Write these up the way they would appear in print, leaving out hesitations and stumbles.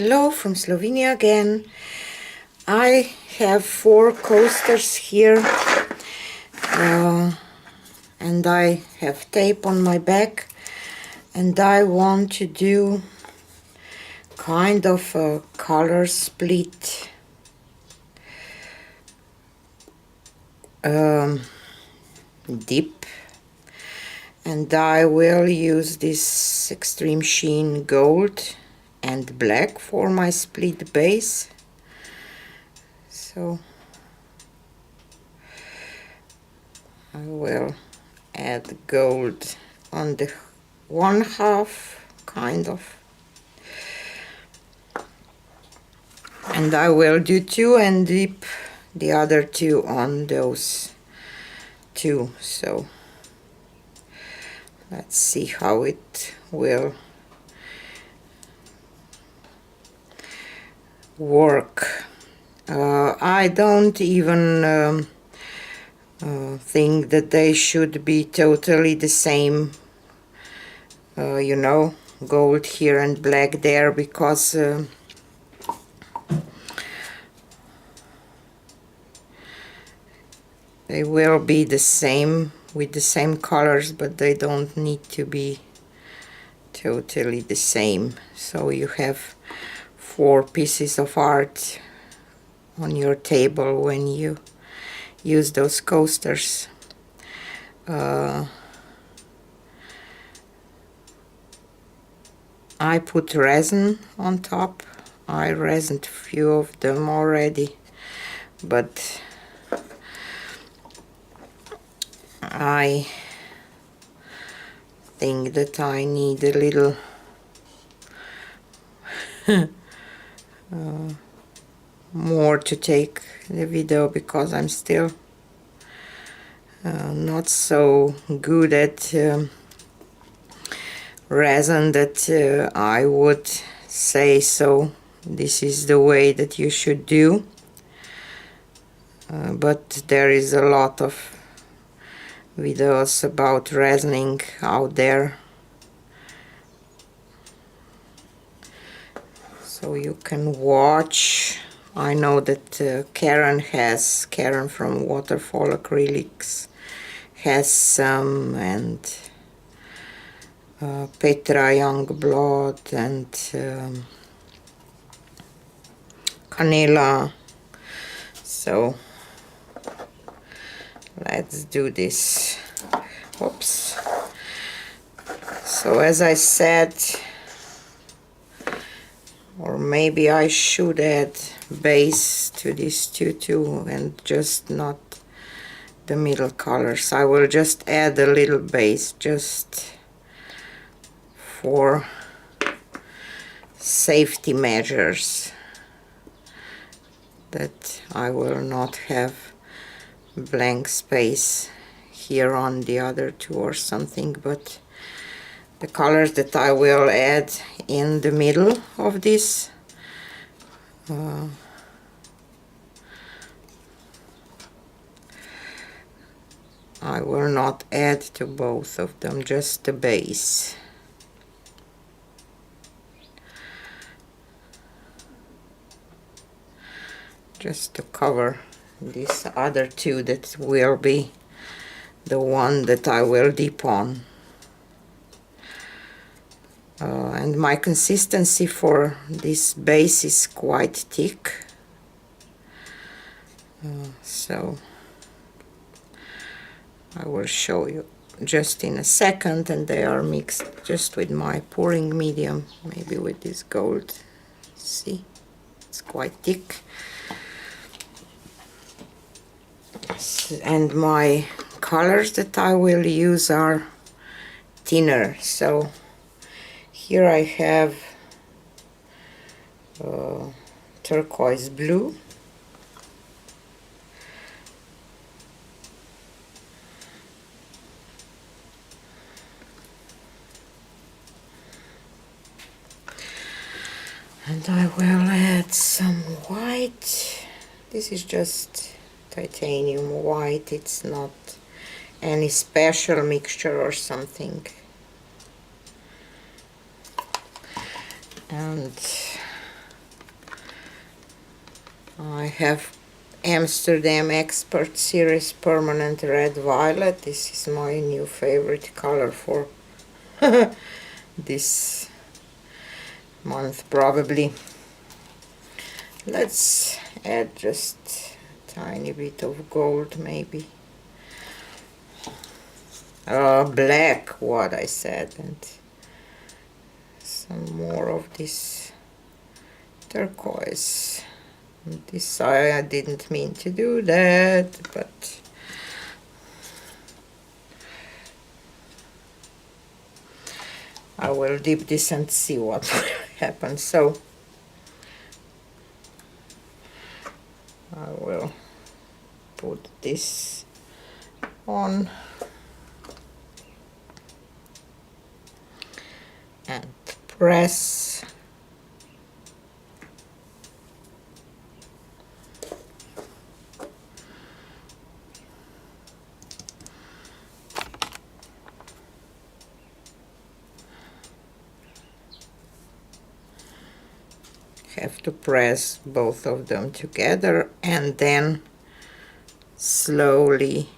Hello from Slovenia again. I have 4 coasters here and I have tape on my back, and I want to do kind of a color split dip, and I will use this extreme sheen gold and black for my split base. So I will add gold on the one half, kind of, and I will do 2 and dip the other 2 on those 2. So let's see how it will work. I don't even think that they should be totally the same, you know, gold here and black there, because they will be the same with the same colors, but they don't need to be totally the same. So you have 4 pieces of art on your table when you use those coasters. I put resin on top. I resined a few of them already, but I think that I need a little more to take the video, because I'm still not so good at resin that I would say so this is the way that you should do, but there is a lot of videos about resining out there, so you can watch. I know that Karen from Waterfall Acrylics has some, and Petra Youngblood, and Canela. So let's do this. Oops. So as I said, or maybe I should add base to this too, and just not the middle colors. I will just add a little base just for safety measures, that I will not have blank space here on the other 2 or something, but the colors that I will add in the middle of this I will not add to both of them, just the base. Just to cover these other 2 that will be the one that I will dip on. And my consistency for this base is quite thick, so I will show you just in a second, and they are mixed just with my pouring medium, maybe with this gold. See, it's quite thick, and my colors that I will use are thinner. So here I have turquoise blue, and I will add some white. This is just titanium white, it's not any special mixture or something. And I have Amsterdam Expert Series Permanent Red Violet. This is my new favorite color for this month probably. Let's add just a tiny bit of gold maybe. Black, what I said, and some more of this turquoise. This I didn't mean to do that, but I will dip this and see what happens. So I will put this on and press. Have to press both of them together and then slowly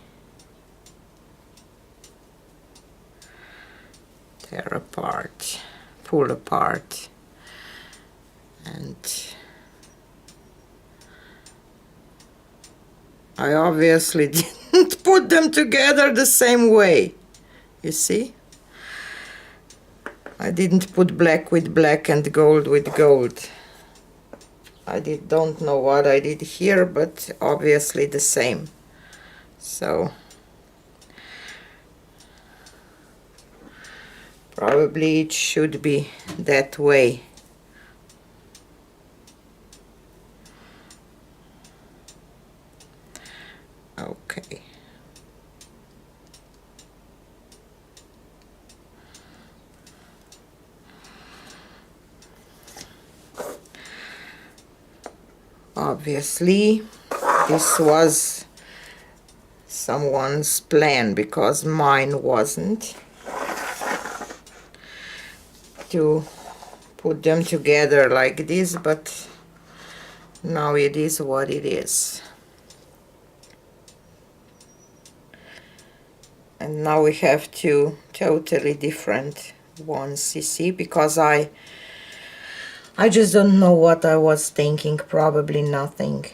tear apart, pull apart, and I obviously didn't put them together the same way, you see? I didn't put black with black and gold with gold. Don't know what I did here, but obviously the same. So probably it should be that way. Okay. Obviously, this was someone's plan because mine wasn't, to put them together like this, but now it is what it is. And now we have two totally different ones, you see, because I just don't know what I was thinking, probably nothing.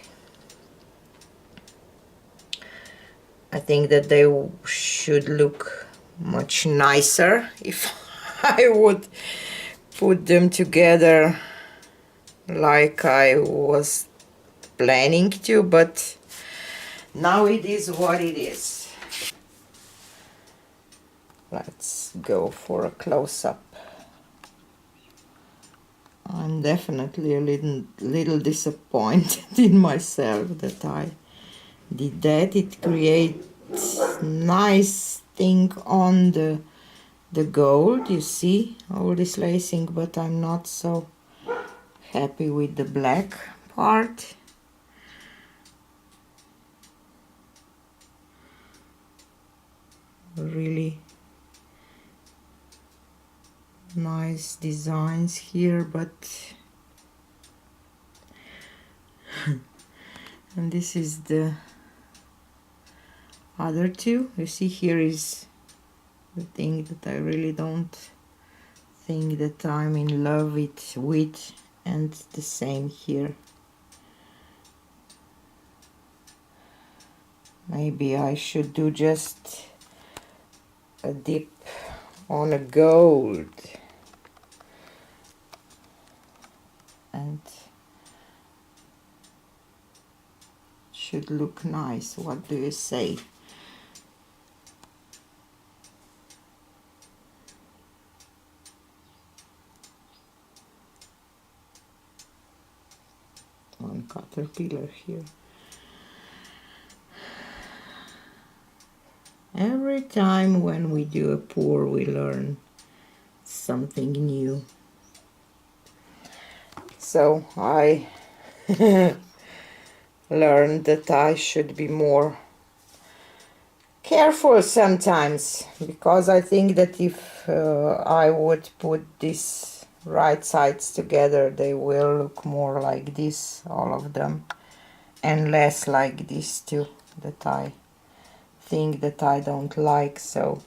I think that they should look much nicer if I would put them together like I was planning to, but now it is what it is. Let's go for a close-up. I'm definitely a little disappointed in myself that I did that. It creates nice thing on the gold, you see, all this lacing, but I'm not so happy with the black part. Really nice designs here, but and this is the other two. You see, here is the thing that I really don't think that I'm in love with, and the same here. Maybe I should do just a dip on a gold and should look nice. What do you say? One caterpillar here. Every time when we do a pour, we learn something new. So I learned that I should be more careful sometimes, because I think that if I would put these right sides together, they will look more like this, all of them. and less like this too, that I think that I don't like. So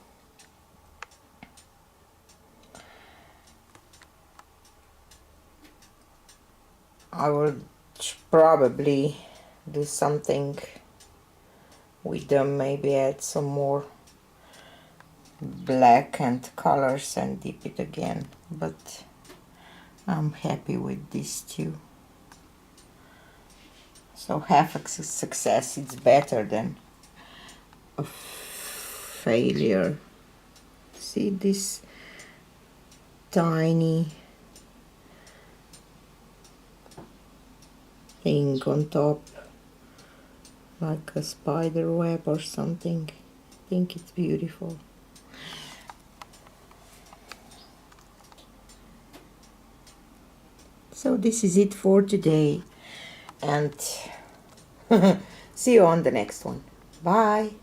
I will probably do something with them, maybe add some more black and colors and dip it again, but I'm happy with this too. So half a success, it's better than a failure. See this tiny thing on top, like a spider web or something. I think it's beautiful. So this is it for today, and see you on the next one. Bye.